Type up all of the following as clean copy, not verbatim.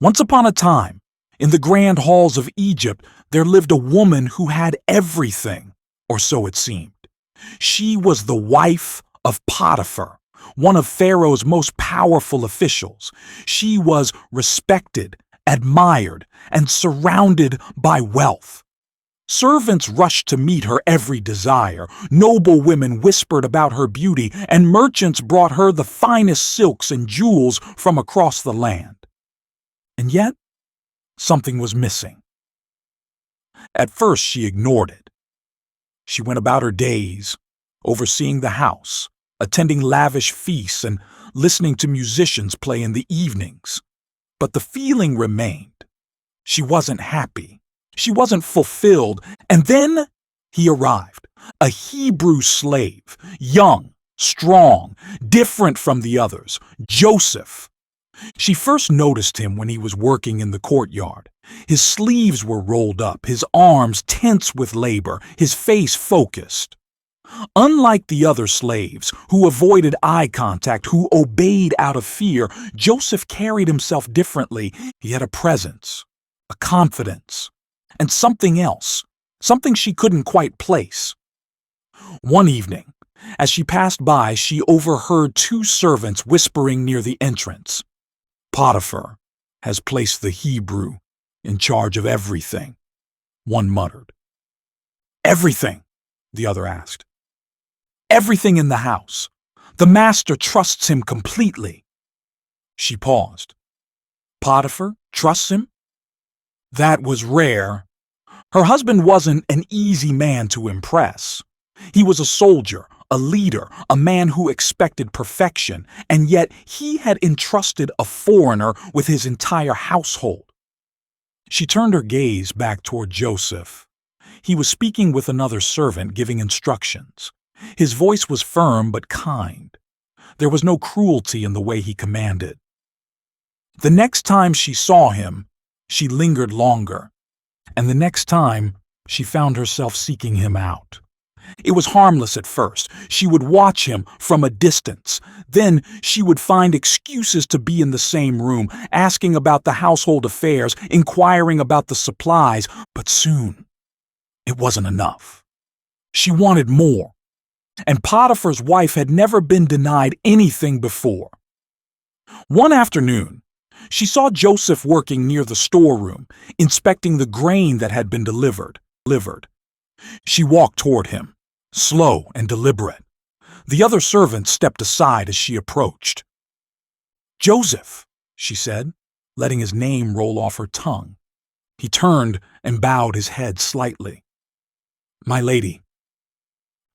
Once upon a time, in the grand halls of Egypt, there lived a woman who had everything, or so it seemed. She was the wife of Potiphar, one of Pharaoh's most powerful officials. She was respected, admired, and surrounded by wealth. Servants rushed to meet her every desire, noble women whispered about her beauty, and merchants brought her the finest silks and jewels from across the land. And yet, something was missing. At first, she ignored it. She went about her days, overseeing the house, attending lavish feasts, and listening to musicians play in the evenings. But the feeling remained. She wasn't happy. She wasn't fulfilled. And then he arrived, a Hebrew slave, young, strong, different from the others, Joseph. She first noticed him when he was working in the courtyard. His sleeves were rolled up, his arms tense with labor, his face focused. Unlike the other slaves, who avoided eye contact, who obeyed out of fear, Joseph carried himself differently. He had a presence, a confidence, and something else, something she couldn't quite place. One evening, as she passed by, she overheard two servants whispering near the entrance. "Potiphar has placed the Hebrew in charge of everything," one muttered. "Everything?" the other asked. "Everything in the house. The master trusts him completely." She paused. Potiphar trusts him? That was rare. Her husband wasn't an easy man to impress. He was a soldier, a leader, a man who expected perfection, and yet he had entrusted a foreigner with his entire household. She turned her gaze back toward Joseph. He was speaking with another servant, giving instructions. His voice was firm but kind. There was no cruelty in the way he commanded. The next time she saw him, she lingered longer, and the next time she found herself seeking him out. It was harmless at first. She would watch him from a distance. Then she would find excuses to be in the same room, asking about the household affairs, inquiring about the supplies. But soon, it wasn't enough. She wanted more. And Potiphar's wife had never been denied anything before. One afternoon, she saw Joseph working near the storeroom, inspecting the grain that had been delivered. She walked toward him, slow and deliberate. The other servants stepped aside as she approached. "Joseph," she said, letting his name roll off her tongue. He turned and bowed his head slightly. "My lady."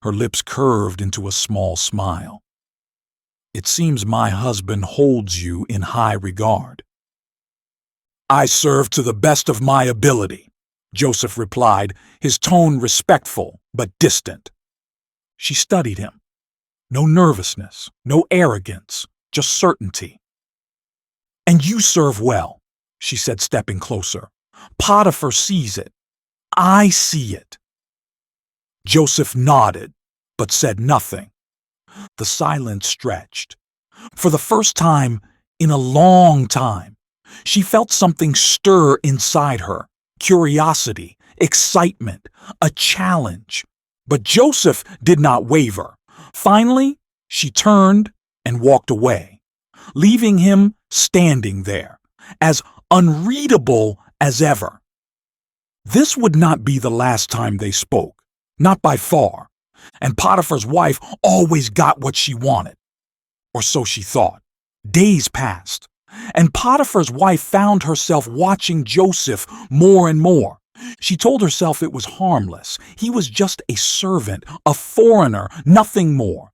Her lips curved into a small smile. "It seems my husband holds you in high regard." "I serve to the best of my ability," Joseph replied, his tone respectful but distant. She studied him. No nervousness, no arrogance, just certainty. "And you serve well," she said, stepping closer. "Potiphar sees it. I see it." Joseph nodded, but said nothing. The silence stretched. For the first time in a long time, she felt something stir inside her. Curiosity, excitement, a challenge. But Joseph did not waver. Finally, she turned and walked away, leaving him standing there, as unreadable as ever. This would not be the last time they spoke, not by far, and Potiphar's wife always got what she wanted. Or so she thought. Days passed, and Potiphar's wife found herself watching Joseph more and more. She told herself it was harmless. He was just a servant, a foreigner, nothing more.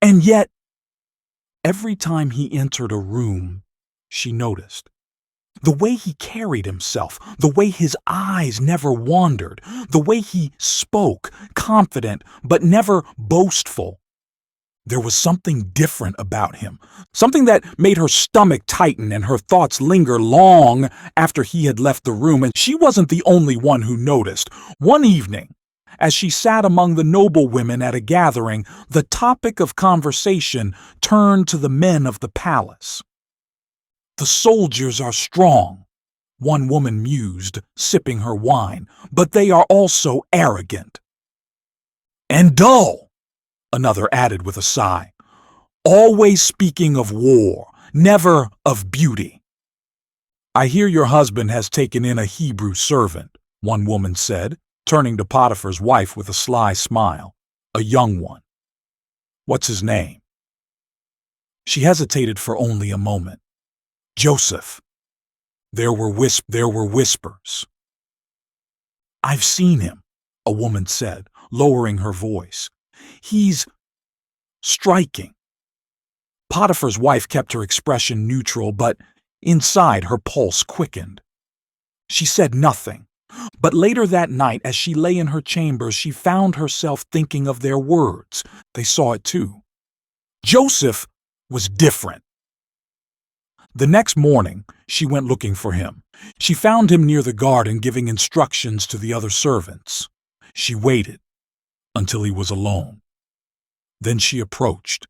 And yet, every time he entered a room, she noticed. The way he carried himself, the way his eyes never wandered, the way he spoke, confident but never boastful. There was something different about him, something that made her stomach tighten and her thoughts linger long after he had left the room, and she wasn't the only one who noticed. One evening, as she sat among the noble women at a gathering, the topic of conversation turned to the men of the palace. The soldiers are strong, one woman mused, sipping her wine, but they are also arrogant. And dull, another added with a sigh. Always speaking of war, never of beauty. I hear your husband has taken in a Hebrew servant, one woman said, turning to Potiphar's wife with a sly smile, a young one. What's his name? She hesitated for only a moment. Joseph. There were whispers. I've seen him, a woman said, lowering her voice. He's striking. Potiphar's wife kept her expression neutral, but inside her pulse quickened. She said nothing, but later that night, as she lay in her chambers, she found herself thinking of their words. They saw it too. Joseph was different. The next morning, she went looking for him. She found him near the garden giving instructions to the other servants. She waited until he was alone. Then she approached.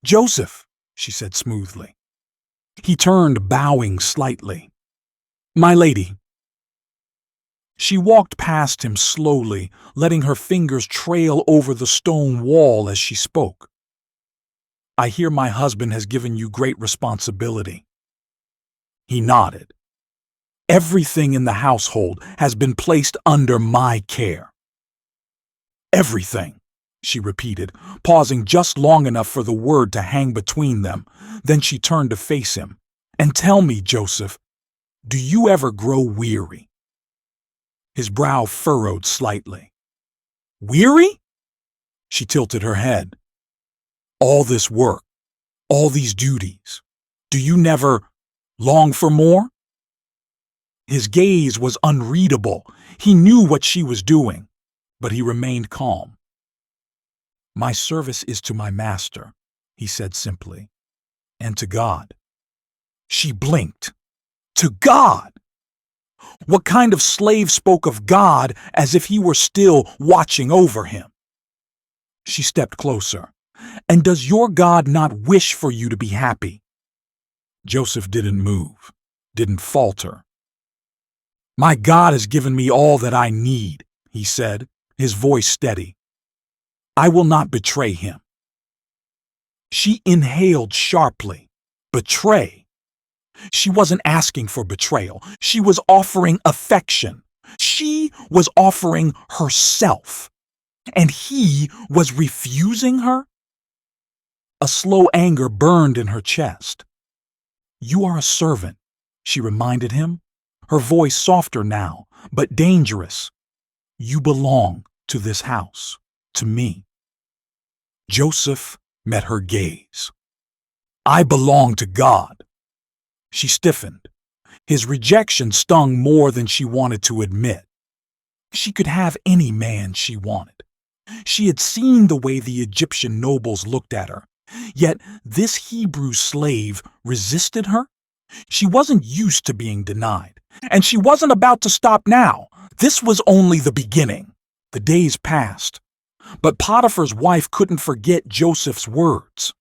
Joseph, she said smoothly. He turned, bowing slightly. My lady. She walked past him slowly, letting her fingers trail over the stone wall as she spoke. I hear my husband has given you great responsibility. He nodded. Everything in the household has been placed under my care. Everything, she repeated, pausing just long enough for the word to hang between them. Then she turned to face him. And tell me, Joseph, do you ever grow weary? His brow furrowed slightly. Weary? She tilted her head. All this work, all these duties, do you never long for more? His gaze was unreadable. He knew what she was doing, but he remained calm. My service is to my master, he said simply, and to God. She blinked. To God! What kind of slave spoke of God as if he were still watching over him? She stepped closer. And does your God not wish for you to be happy? Joseph didn't move, didn't falter. My God has given me all that I need, he said, his voice steady. I will not betray him. She inhaled sharply. Betray? She wasn't asking for betrayal. She was offering affection. She was offering herself. And he was refusing her? A slow anger burned in her chest. You are a servant, she reminded him, her voice softer now, but dangerous. You belong to this house, to me. Joseph met her gaze. I belong to God. She stiffened. His rejection stung more than she wanted to admit. She could have any man she wanted. She had seen the way the Egyptian nobles looked at her. Yet this Hebrew slave resisted her? She wasn't used to being denied, and she wasn't about to stop now. This was only the beginning. The days passed, but Potiphar's wife couldn't forget Joseph's words.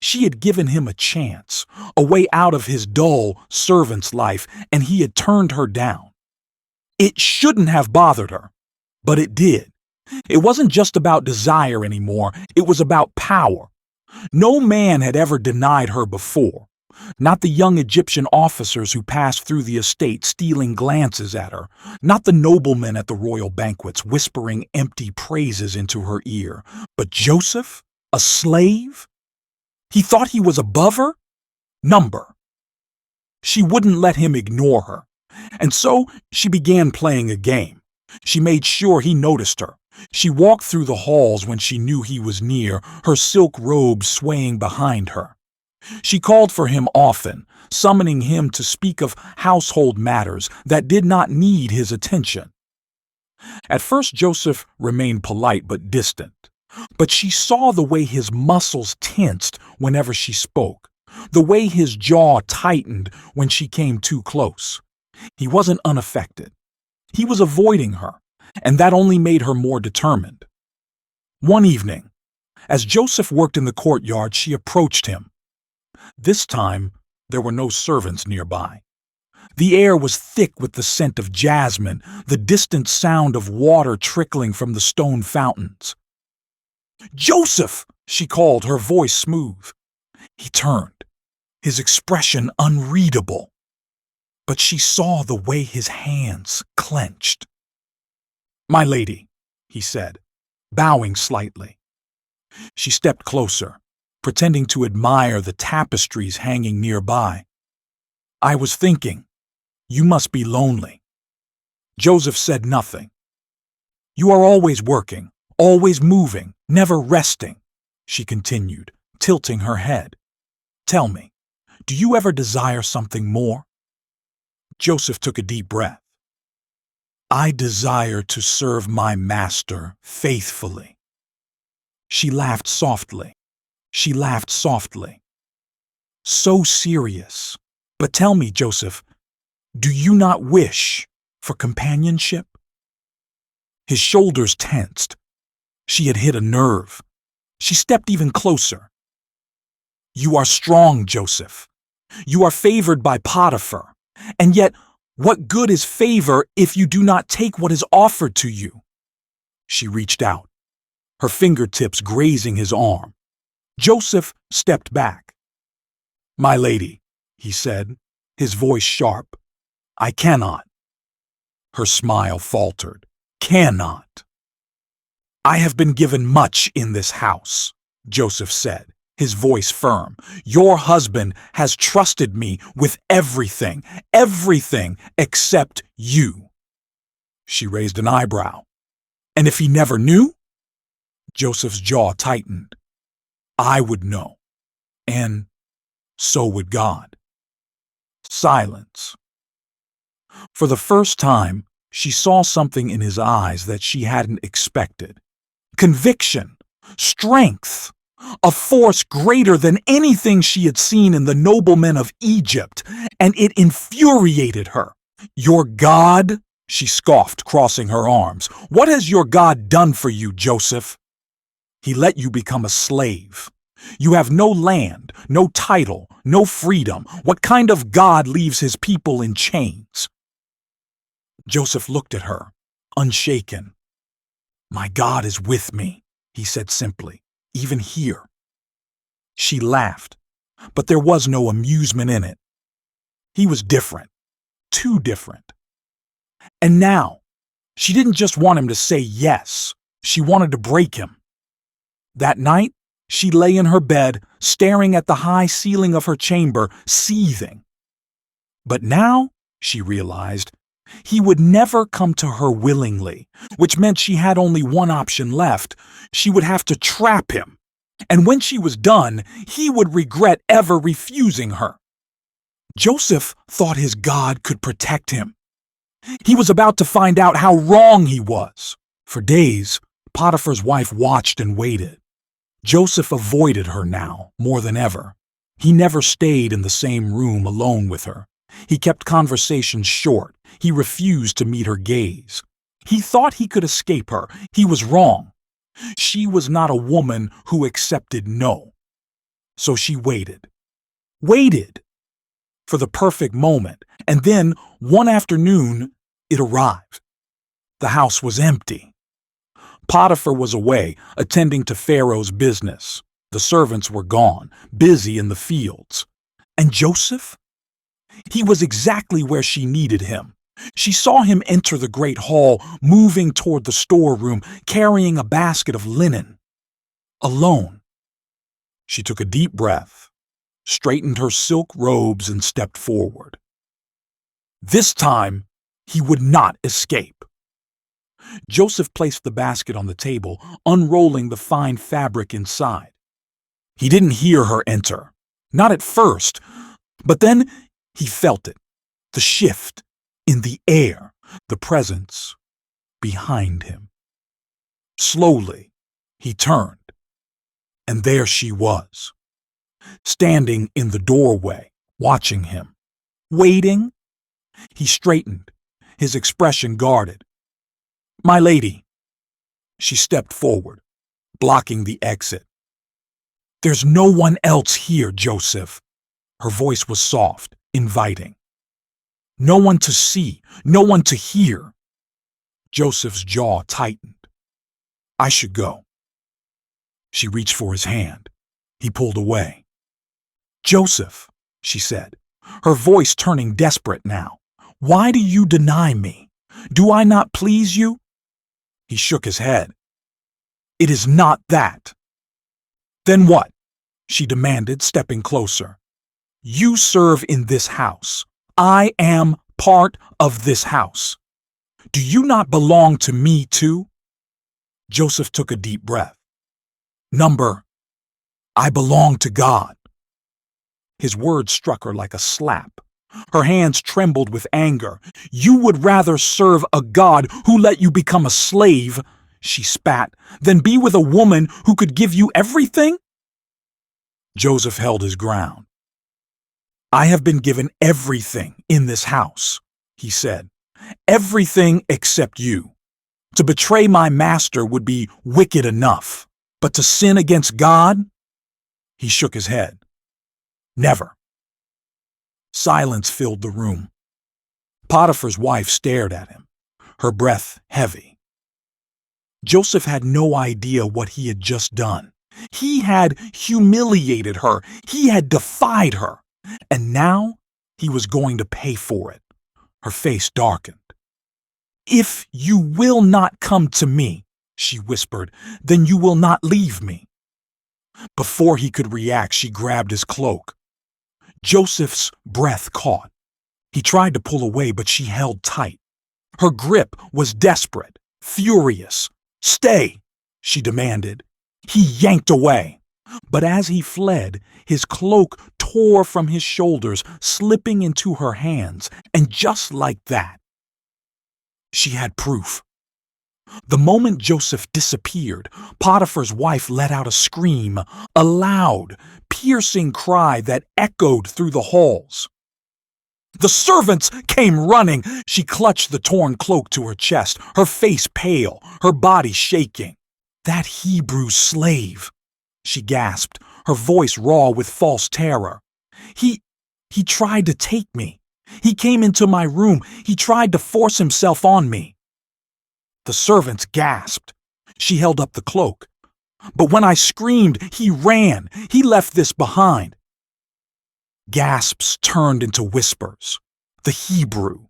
She had given him a chance, a way out of his dull servant's life, and he had turned her down. It shouldn't have bothered her, but it did. It wasn't just about desire anymore, it was about power. No man had ever denied her before, not the young Egyptian officers who passed through the estate stealing glances at her, not the noblemen at the royal banquets whispering empty praises into her ear, but Joseph, a slave? He thought he was above her? Number. She wouldn't let him ignore her, and so she began playing a game. She made sure he noticed her. She walked through the halls when she knew he was near, her silk robe swaying behind her. She called for him often, summoning him to speak of household matters that did not need his attention. At first Joseph remained polite but distant, but she saw the way his muscles tensed whenever she spoke, the way his jaw tightened when she came too close. He wasn't unaffected. He was avoiding her, and that only made her more determined. One evening, as Joseph worked in the courtyard, she approached him. This time, There were no servants nearby. The air was thick with the scent of jasmine, the distant sound of water trickling from the stone fountains. "Joseph!" she called, her voice smooth. He turned, his expression unreadable. But she saw the way his hands clenched. "My lady," he said, bowing slightly. She stepped closer, pretending to admire the tapestries hanging nearby. "I was thinking, you must be lonely." Joseph said nothing. "You are always working, always moving, never resting," she continued, tilting her head. "Tell me, do you ever desire something more?" Joseph took a deep breath. "I desire to serve my master faithfully." She laughed softly. She laughed softly. "So serious. But tell me, Joseph, do you not wish for companionship?" His shoulders tensed. She had hit a nerve. She stepped even closer. "You are strong, Joseph. You are favored by Potiphar. And yet, what good is favor if you do not take what is offered to you?" She reached out, her fingertips grazing his arm. Joseph stepped back. "My lady," he said, his voice sharp, "I cannot." Her smile faltered. "Cannot." "I have been given much in this house," Joseph said, his voice firm. "Your husband has trusted me with everything, everything except you." She raised an eyebrow. "And if he never knew?" Joseph's jaw tightened. "I would know. And so would God." Silence. For the first time, she saw something in his eyes that she hadn't expected. Conviction, strength, a force greater than anything she had seen in the noblemen of Egypt, and it infuriated her. "Your God?" she scoffed, crossing her arms. "What has your God done for you, Joseph? He let you become a slave. You have no land, no title, no freedom. What kind of God leaves his people in chains?" Joseph looked at her, unshaken. "My God is with me," he said simply, "even here." She laughed, but there was no amusement in it. He was different, too different. And now, she didn't just want him to say yes, she wanted to break him. That night, she lay in her bed, staring at the high ceiling of her chamber, seething. But now, she realized, he would never come to her willingly, which meant she had only one option left. She would have to trap him. And when she was done, he would regret ever refusing her. Joseph thought his God could protect him. He was about to find out how wrong he was. For days, Potiphar's wife watched and waited. Joseph avoided her now, more than ever. He never stayed in the same room alone with her. He kept conversations short. He refused to meet her gaze. He thought he could escape her. He was wrong. She was not a woman who accepted no. So she waited. Waited for the perfect moment. And then, one afternoon, it arrived. The house was empty. Potiphar was away, attending to Pharaoh's business. The servants were gone, busy in the fields. And Joseph? He was exactly where she needed him. She saw him enter the great hall, moving toward the storeroom, carrying a basket of linen. Alone. She took a deep breath, straightened her silk robes, and stepped forward. This time, he would not escape. Joseph placed the basket on the table, unrolling the fine fabric inside. He didn't hear her enter. Not at first, but then he felt it. The shift in the air, the presence behind him. Slowly, he turned, and there she was, standing in the doorway, watching him. Waiting? He straightened, his expression guarded. "My lady." She stepped forward, blocking the exit. "There's no one else here, Joseph." Her voice was soft, inviting. No one to see, no one to hear. Joseph's jaw tightened. I should go. She reached for his hand. He pulled away. Joseph, she said, her voice turning desperate now. Why do you deny me? Do I not please you? He shook his head. It is not that. Then what? She demanded, stepping closer. You serve in this house. I am part of this house. Do you not belong to me too? Joseph took a deep breath. I belong to God. His words struck her like a slap. Her hands trembled with anger. You would rather serve a God who let you become a slave, she spat, than be with a woman who could give you everything? Joseph held his ground. I have been given everything in this house, he said. Everything except you. To betray my master would be wicked enough, but to sin against God? He shook his head. Never. Silence filled the room. Potiphar's wife stared at him, her breath heavy. Joseph had no idea what he had just done. He had humiliated her. He had defied her. And now he was going to pay for it. Her face darkened. If you will not come to me, she whispered, then you will not leave me. Before he could react, she grabbed his cloak. Joseph's breath caught. He tried to pull away, but she held tight. Her grip was desperate, furious. Stay, she demanded. He yanked away. But as he fled, his cloak tore from his shoulders, slipping into her hands, and just like that, she had proof. The moment Joseph disappeared, Potiphar's wife let out a scream, a loud, piercing cry that echoed through the halls. The servants came running. She clutched the torn cloak to her chest, her face pale, her body shaking. That Hebrew slave, she gasped, her voice raw with false terror. He tried to take me. He came into my room. He tried to force himself on me. The servants gasped. She held up the cloak. But when I screamed, he ran. He left this behind. Gasps turned into whispers. The Hebrew,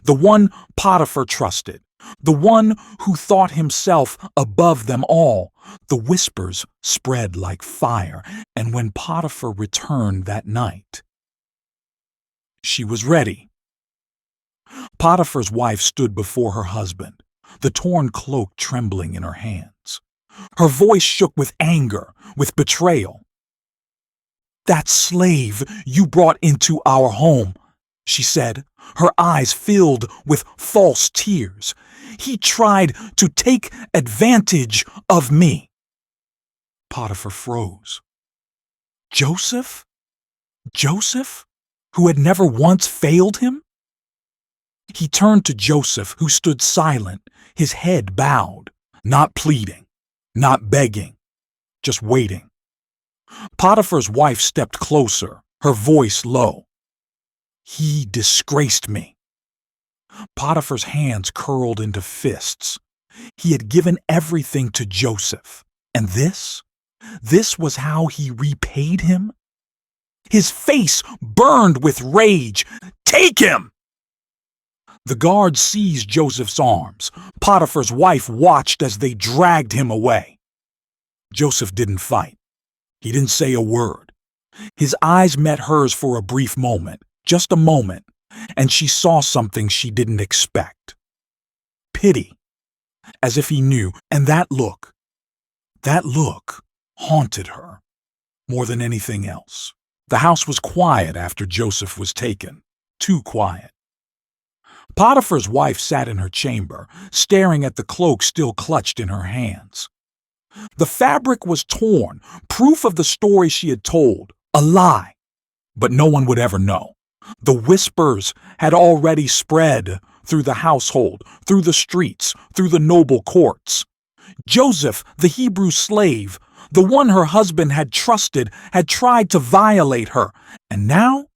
the one Potiphar trusted, the one who thought himself above them all. The whispers spread like fire, and when Potiphar returned that night, she was ready. Potiphar's wife stood before her husband, the torn cloak trembling in her hands. Her voice shook with anger, with betrayal. That slave you brought into our home, she said, her eyes filled with false tears. He tried to take advantage of me. Potiphar froze. Joseph? Joseph, who had never once failed him? He turned to Joseph, who stood silent, his head bowed, not pleading, not begging, just waiting. Potiphar's wife stepped closer, her voice low. He disgraced me. Potiphar's hands curled into fists. He had given everything to Joseph, and this was how he repaid him? His face burned with rage. Take him! The guards seized Joseph's arms. Potiphar's wife watched as they dragged him away. Joseph didn't fight. He didn't say a word. His eyes met hers for a brief moment, just a moment, and she saw something she didn't expect. Pity, as if he knew, and that look haunted her more than anything else. The house was quiet after Joseph was taken, too quiet. Potiphar's wife sat in her chamber, staring at the cloak still clutched in her hands. The fabric was torn, proof of the story she had told, a lie. But no one would ever know. The whispers had already spread through the household, through the streets, through the noble courts. Joseph, the Hebrew slave, The one her husband had trusted had tried to violate her, and now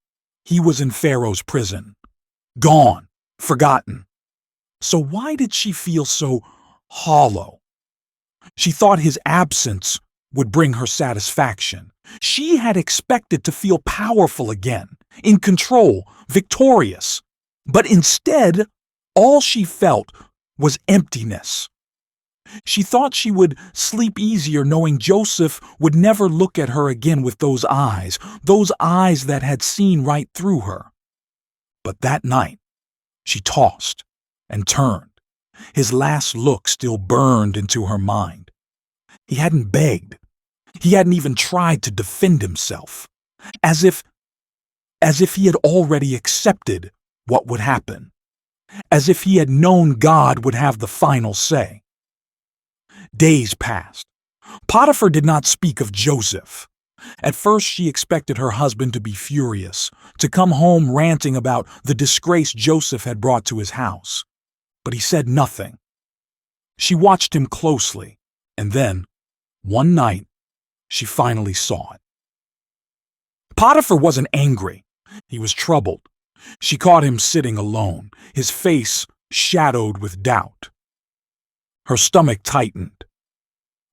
he was in Pharaoh's prison. Gone, forgotten. So why did she feel so hollow? She thought his absence would bring her satisfaction. She had expected to feel powerful again, in control, victorious. But instead, all she felt was emptiness. She thought she would sleep easier knowing Joseph would never look at her again with those eyes that had seen right through her. But that night, she tossed and turned. His last look still burned into her mind. He hadn't begged. He hadn't even tried to defend himself. As if he had already accepted what would happen. As if he had known God would have the final say. Days passed. Potiphar did not speak of Joseph. At first she expected her husband to be furious, to come home ranting about the disgrace Joseph had brought to his house. But he said nothing. She watched him closely, and then, one night, she finally saw it. Potiphar wasn't angry. He was troubled. She caught him sitting alone, his face shadowed with doubt. Her stomach tightened.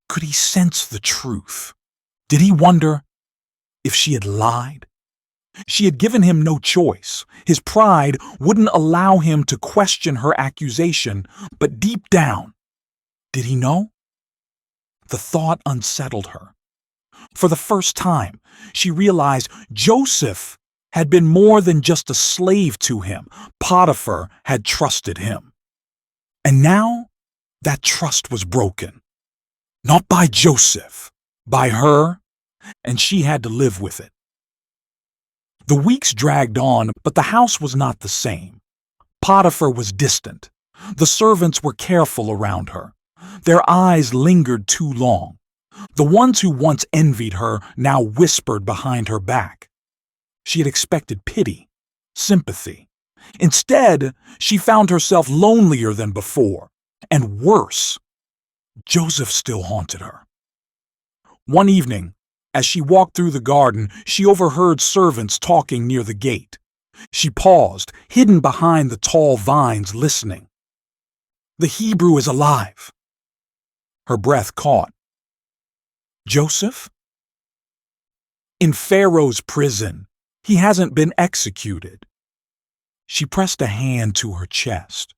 Could he sense the truth? Did he wonder if she had lied? She had given him no choice. His pride wouldn't allow him to question her accusation, but deep down, did he know? The thought unsettled her. For the first time, she realized Joseph had been more than just a slave to him. Potiphar had trusted him. And now, that trust was broken. Not by Joseph, by her, and she had to live with it. The weeks dragged on, but the house was not the same. Potiphar was distant. The servants were careful around her. Their eyes lingered too long. The ones who once envied her now whispered behind her back. She had expected pity, sympathy. Instead, she found herself lonelier than before, and worse. Joseph still haunted her. One evening, as she walked through the garden, she overheard servants talking near the gate. She paused, hidden behind the tall vines, listening. The Hebrew is alive. Her breath caught. Joseph? In Pharaoh's prison. He hasn't been executed. She pressed a hand to her chest.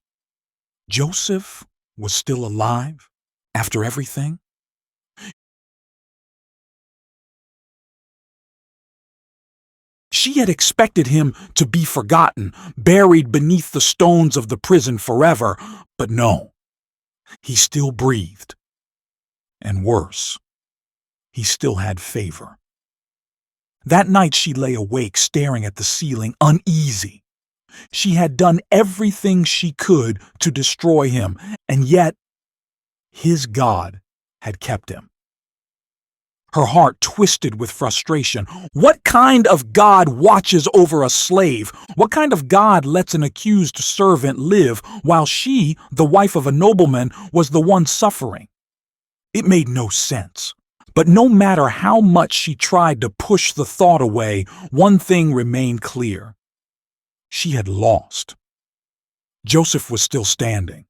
Joseph was still alive after everything? She had expected him to be forgotten, buried beneath the stones of the prison forever, but no. He still breathed. And worse, he still had favor. That night she lay awake, staring at the ceiling, uneasy. She had done everything she could to destroy him, and yet his God had kept him. Her heart twisted with frustration. What kind of God watches over a slave? What kind of God lets an accused servant live while she, the wife of a nobleman, was the one suffering? It made no sense. But no matter how much she tried to push the thought away, one thing remained clear. She had lost. Joseph was still standing,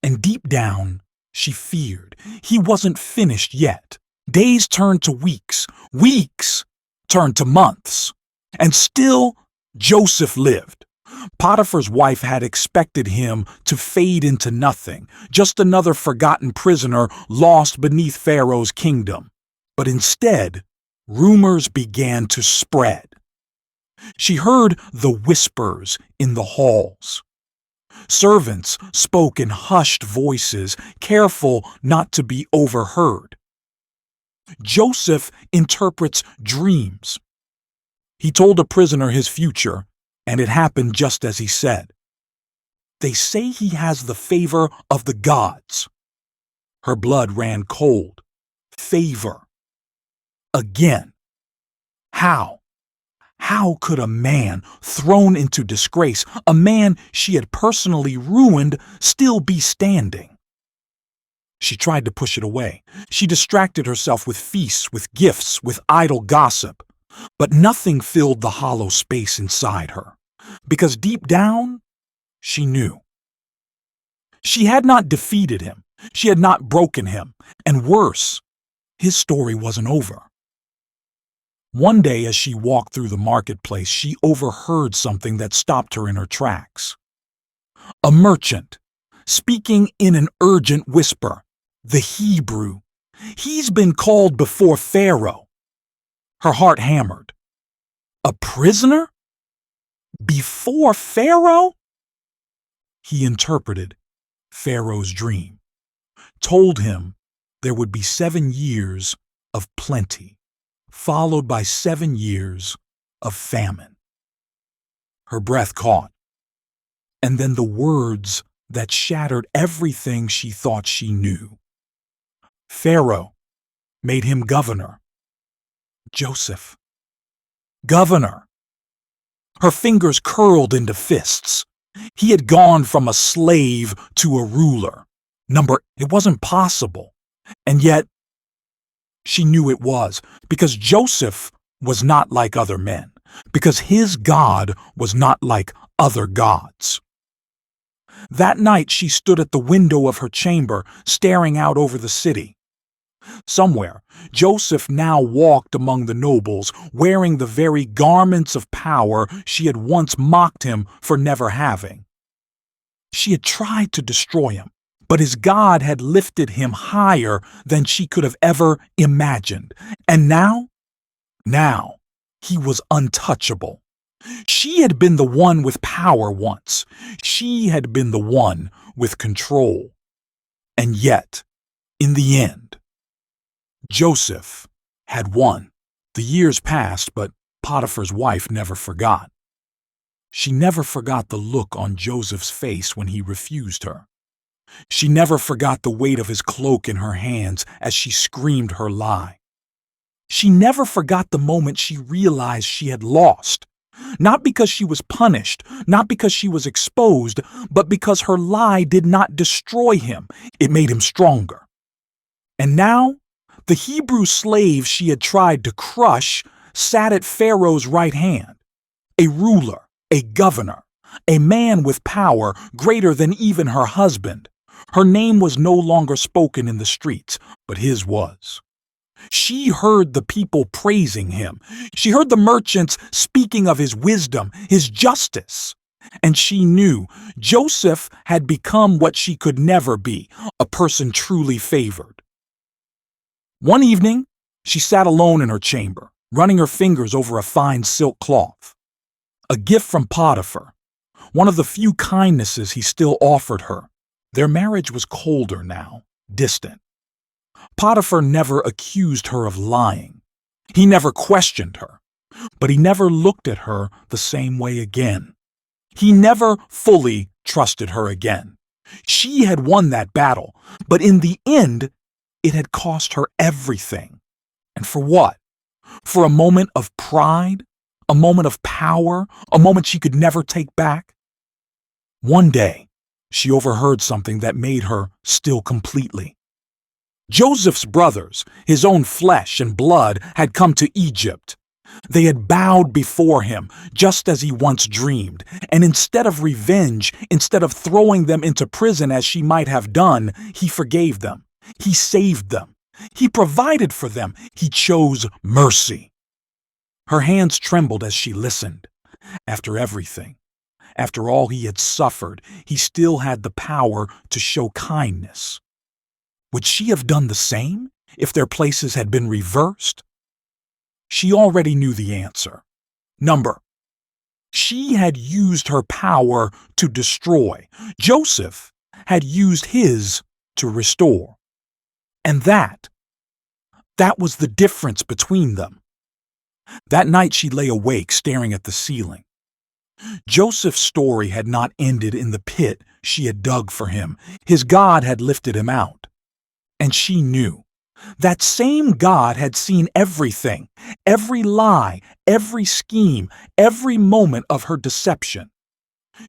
and deep down, she feared he wasn't finished yet. Days turned to weeks, weeks turned to months, and still Joseph lived. Potiphar's wife had expected him to fade into nothing, just another forgotten prisoner lost beneath Pharaoh's kingdom. But instead, rumors began to spread. She heard the whispers in the halls. Servants spoke in hushed voices, careful not to be overheard. Joseph interprets dreams. He told a prisoner his future, and it happened just as he said. They say he has the favor of the gods. Her blood ran cold. Favor. Again. How? How could a man thrown into disgrace, a man she had personally ruined, still be standing? She tried to push it away. She distracted herself with feasts, with gifts, with idle gossip. But nothing filled the hollow space inside her, because deep down, she knew. She had not defeated him. She had not broken him. And worse, his story wasn't over. One day as she walked through the marketplace, she overheard something that stopped her in her tracks. A merchant, speaking in an urgent whisper, the Hebrew. He's been called before Pharaoh. Her heart hammered. A prisoner? Before Pharaoh? He interpreted Pharaoh's dream, told him there would be 7 years of plenty, followed by 7 years of famine. Her breath caught, and then the words that shattered everything she thought she knew. Pharaoh made him governor. Joseph. Governor. Her fingers curled into fists. He had gone from a slave to a ruler. It wasn't possible. And yet, she knew it was, because Joseph was not like other men, because his God was not like other gods. That night she stood at the window of her chamber, staring out over the city. Somewhere, Joseph now walked among the nobles, wearing the very garments of power she had once mocked him for never having. She had tried to destroy him, but his God had lifted him higher than she could have ever imagined. And now he was untouchable. She had been the one with power once. She had been the one with control. And yet, in the end, Joseph had won. The years passed, but Potiphar's wife never forgot. She never forgot the look on Joseph's face when he refused her. She never forgot the weight of his cloak in her hands as she screamed her lie. She never forgot the moment she realized she had lost. Not because she was punished, not because she was exposed, but because her lie did not destroy him. It made him stronger. And now, the Hebrew slave she had tried to crush sat at Pharaoh's right hand. A ruler, a governor, a man with power greater than even her husband. Her name was no longer spoken in the streets, but his was. She heard the people praising him. She heard the merchants speaking of his wisdom, his justice. And she knew Joseph had become what she could never be, a person truly favored. One evening, she sat alone in her chamber, running her fingers over a fine silk cloth. A gift from Potiphar, one of the few kindnesses he still offered her. Their marriage was colder now, distant. Potiphar never accused her of lying. He never questioned her, but he never looked at her the same way again. He never fully trusted her again. She had won that battle, but in the end, it had cost her everything. And for what? For a moment of pride? A moment of power? A moment she could never take back? One day, she overheard something that made her still completely. Joseph's brothers, his own flesh and blood, had come to Egypt. They had bowed before him, just as he once dreamed, and instead of revenge, instead of throwing them into prison as she might have done, he forgave them. He saved them. He provided for them. He chose mercy. Her hands trembled as she listened. After everything, after all he had suffered, he still had the power to show kindness. Would she have done the same if their places had been reversed? She already knew the answer. She had used her power to destroy. Joseph had used his to restore. And that was the difference between them. That night she lay awake, staring at the ceiling. Joseph's story had not ended in the pit she had dug for him. His God had lifted him out. And she knew. That same God had seen everything, every lie, every scheme, every moment of her deception.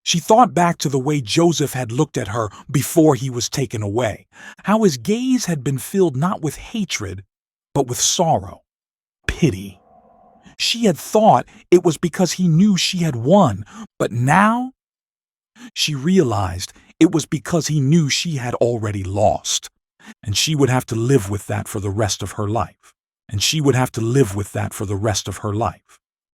She thought back to the way Joseph had looked at her before he was taken away, how his gaze had been filled not with hatred, but with sorrow, pity. She had thought it was because he knew she had won, but now she realized it was because he knew she had already lost, and she would have to live with that for the rest of her life. And she would have to live with that for the rest of her life.